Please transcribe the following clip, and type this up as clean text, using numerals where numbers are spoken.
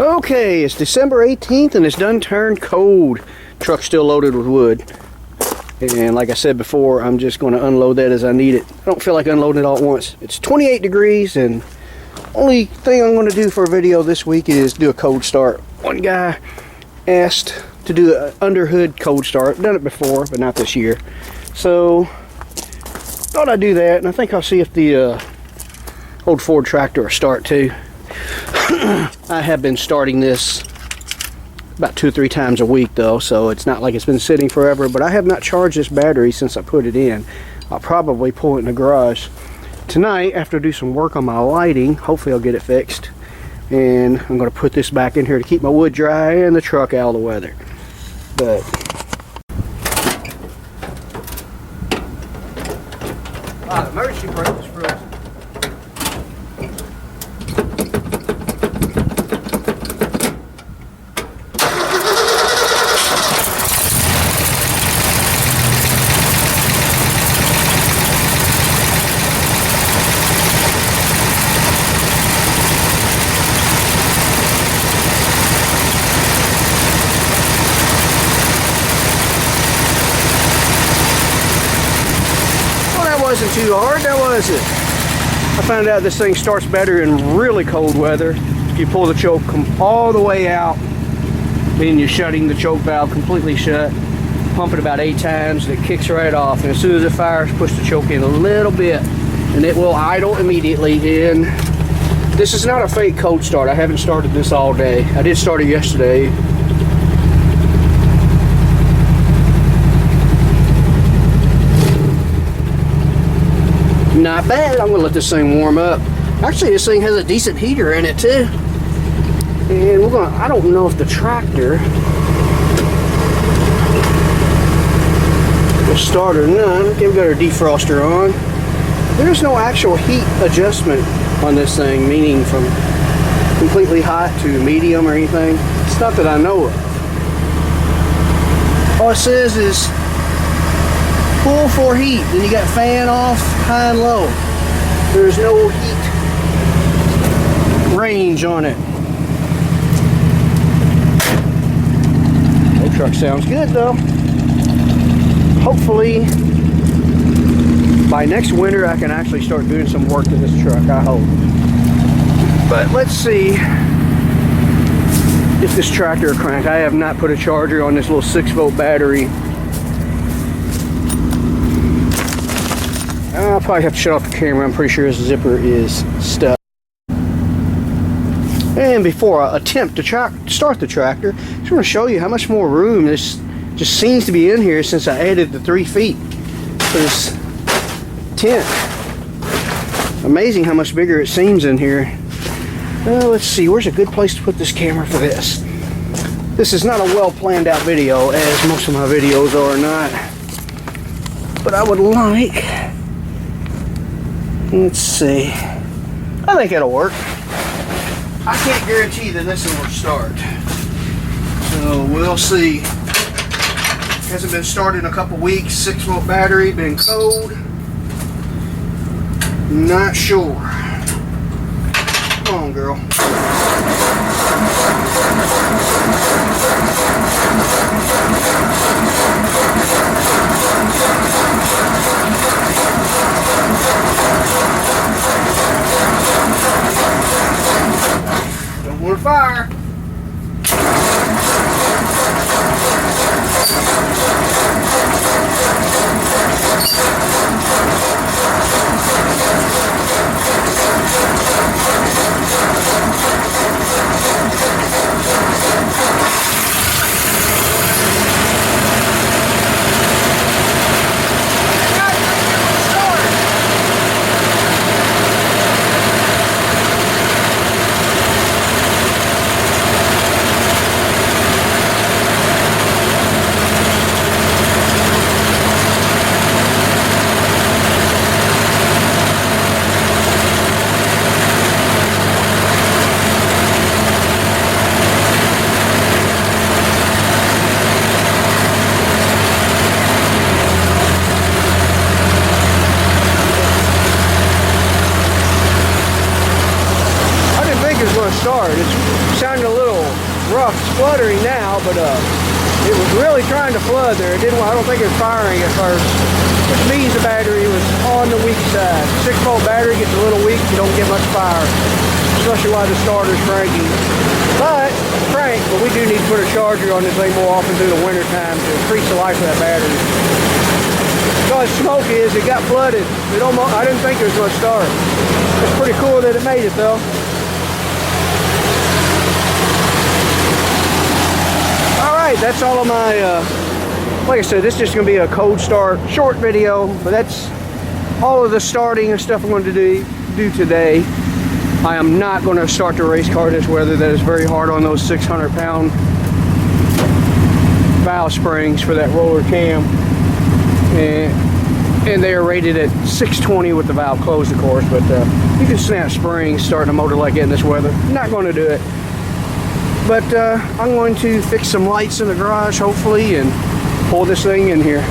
Okay, it's December 18th and it's done turned cold. Truck's still loaded with wood. And like I said before, I'm just going to unload that as I need it. I don't feel like unloading it all at once. It's 28 degrees and only thing I'm going to do for a video this week is do a cold start. One guy asked to do an under hood cold start. I've done it before, but not this year. So, thought I'd do that, and I think I'll see if the old Ford tractor will start too. I have been starting this about 2 or 3 times a week though, so it's not like it's been sitting forever, but I have not charged this battery since I put it in. I'll probably pull it in the garage tonight after I do some work on my lighting. Hopefully I'll get it fixed, and I'm going to put this back in here to keep my wood dry and the truck out of the weather. But the emergency brake was frozen. Wasn't too hard, now was it? I found out this thing starts better in really cold weather. If you pull the choke all the way out, meaning you're shutting the choke valve completely shut, pump it about 8 times and it kicks right off, and as soon as it fires, push the choke in a little bit and it will idle immediately. And this is not a fake cold start. I haven't started this all day. I did start it yesterday. Not bad. I'm gonna let this thing warm up. Actually, this thing has a decent heater in it too. And we're gonna, I don't know if the tractor will start or not. Okay, we've got our defroster on. There's no actual heat adjustment on this thing, meaning from completely hot to medium or anything. It's not that I know of. All it says is full for heat, then you got fan off, high and low. There's no heat range on it. The truck sounds good though. Hopefully by next winter I can actually start doing some work to this truck, I hope. But let's see if this tractor will crank. I have not put a charger on this little 6-volt battery. I'll probably have to shut off the camera. I'm pretty sure this zipper is stuck. And before I attempt to start the tractor, I just want to show you how much more room this just seems to be in here since I added the 3 feet to this tent. Amazing how much bigger it seems in here. Let's see, where's a good place to put this camera for this? This is not a well planned out video, as most of my videos are not. But I would like... Let's see. I think it'll work. I can't guarantee that this one will start. So we'll see. Hasn't been started in a couple weeks. 6-volt battery, been cold. Not sure. Come on, girl. Don't want to fire. fluttering now, but it was really trying to flood there. It didn't. I don't think it was firing at first, which means the battery was on the weak side. 6-volt battery gets a little weak, you don't get much fire, especially while the starter's cranking. But we do need to put a charger on this thing more often through the winter time to increase the life of that battery. So as smoky is, it got flooded. I didn't think it was going to start. It's pretty cool that it made it though. Alright, that's all of my, like I said, this is just going to be a cold start short video, but that's all of the starting and stuff I'm going to do today. I am not going to start the race car this weather. That is very hard on those 600-pound valve springs for that roller cam. And they are rated at 620 with the valve closed, of course, but you can snap springs starting a motor like that in this weather. Not going to do it. But I'm going to fix some lights in the garage, hopefully, and pull this thing in here.